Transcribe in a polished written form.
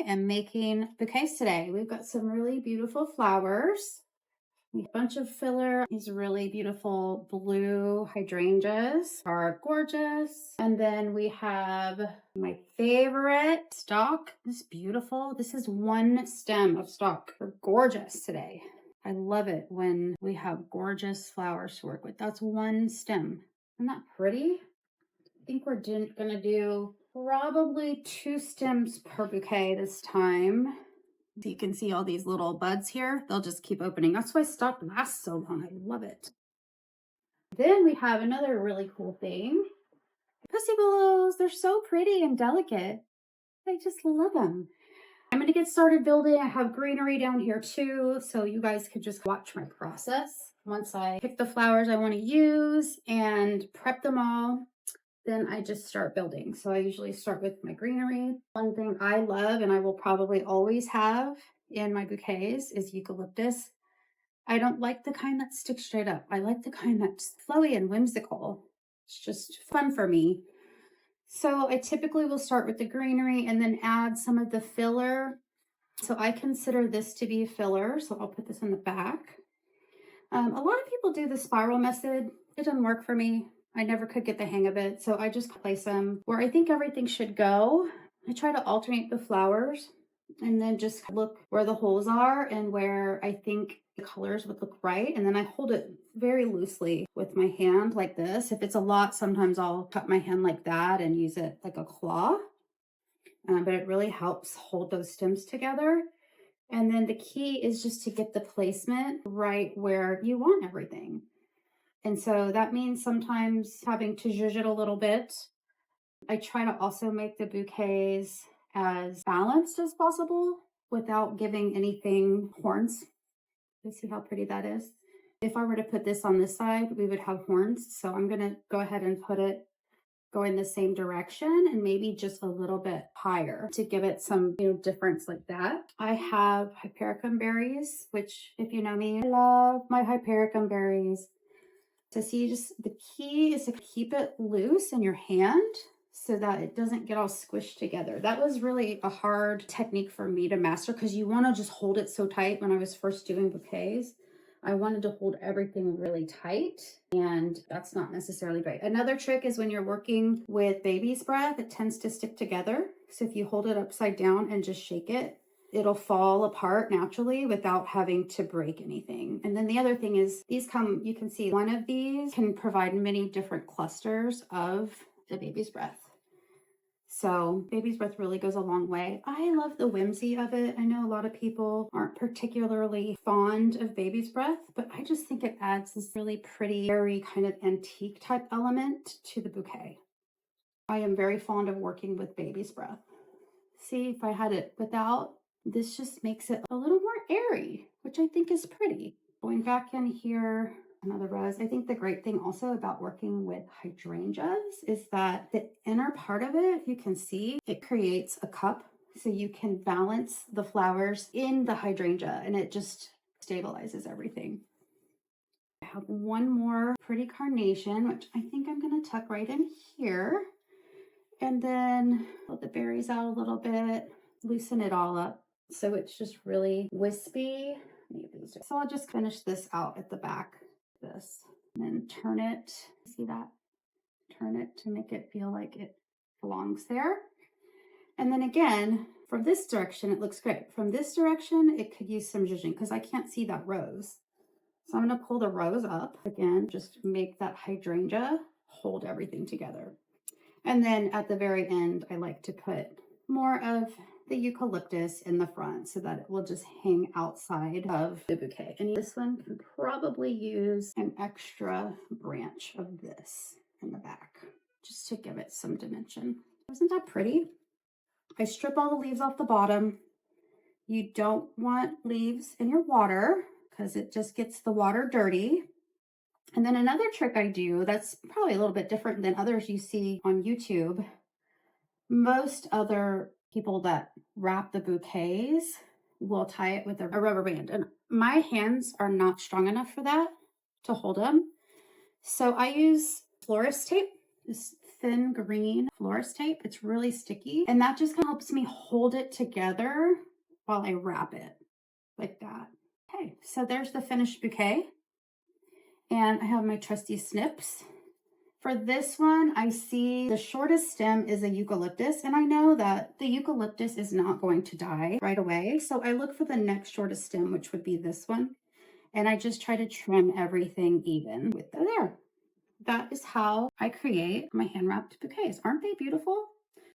I am making bouquets today. We've got some really beautiful flowers. A bunch of filler. These really beautiful blue hydrangeas are gorgeous. And then we have my favorite stalk. This is beautiful. This is one stem of stalk. They're gorgeous today. I love it when we have gorgeous flowers to work with. That's one stem. Isn't that pretty? I think we're gonna do probably 2 stems per bouquet this time. So you can see all these little buds here. They'll just keep opening. That's why stock lasts so long. I love it. Then we have another really cool thing. Pussy willows. They're so pretty and delicate. I just love them. I'm going to get started building. I have greenery down here too, so you guys could just watch my process. Once I pick the flowers I want to use and prep them all, then I just start building. So I usually start with my greenery. One thing I love and I will probably always have in my bouquets is eucalyptus. I don't like the kind that sticks straight up. I like the kind that's flowy and whimsical. It's just fun for me. So I typically will start with the greenery and then add some of the filler. So I consider this to be filler. So I'll put this in the back. A lot of people do the spiral method. It doesn't work for me. I never could get the hang of it. So I just place them where I think everything should go. I try to alternate the flowers and then just look where the holes are and where I think the colors would look right. And then I hold it very loosely with my hand like this. If it's a lot, sometimes I'll cut my hand like that and use it like a claw. But it really helps hold those stems together. And then the key is just to get the placement right where you want everything. And so that means sometimes having to zhuzh it a little bit. I try to also make the bouquets as balanced as possible without giving anything horns. You see how pretty that is? If I were to put this on this side, we would have horns. So I'm going to go ahead and put it go in the same direction and maybe just a little bit higher to give it some, difference like that. I have hypericum berries, which if you know me, I love my hypericum berries. So see, the key is to keep it loose in your hand so that it doesn't get all squished together. That was really a hard technique for me to master because you want to just hold it so tight. When I was first doing bouquets, I wanted to hold everything really tight, and that's not necessarily great. Another trick is when you're working with baby's breath, it tends to stick together. So if you hold it upside down and just shake it, it'll fall apart naturally without having to break anything. And then the other thing is you can see one of these can provide many different clusters of the baby's breath. So baby's breath really goes a long way. I love the whimsy of it. I know a lot of people aren't particularly fond of baby's breath, but I just think it adds this really pretty, very kind of antique type element to the bouquet. I am very fond of working with baby's breath. See, if I had it without, this just makes it a little more airy, which I think is pretty. Going back in here, another rose. I think the great thing also about working with hydrangeas is that the inner part of it, if you can see, it creates a cup. So you can balance the flowers in the hydrangea and it just stabilizes everything. I have one more pretty carnation, which I think I'm going to tuck right in here. And then let the berries out a little bit, loosen it all up. So it's just really wispy. So I'll just finish this out at the back. This and then turn it, see that? Turn it to make it feel like it belongs there. And then again, from this direction, it looks great. From this direction, it could use some zhuzhing because I can't see that rose. So I'm going to pull the rose up again, just make that hydrangea hold everything together. And then at the very end, I like to put more of the eucalyptus in the front so that it will just hang outside of the bouquet. And this one can probably use an extra branch of this in the back just to give it some dimension. Isn't that pretty? I strip all the leaves off the bottom. You don't want leaves in your water because it just gets the water dirty. And then another trick I do that's probably a little bit different than others you see on YouTube. Most other people that wrap the bouquets will tie it with a rubber band. And my hands are not strong enough for that to hold them. So I use florist tape, this thin green florist tape. It's really sticky, and that just kind of helps me hold it together while I wrap it like that. Okay, so there's the finished bouquet, and I have my trusty snips. For this one, I see the shortest stem is a eucalyptus, and I know that the eucalyptus is not going to die right away. So I look for the next shortest stem, which would be this one. And I just try to trim everything even with there. That is how I create my hand wrapped bouquets. Aren't they beautiful?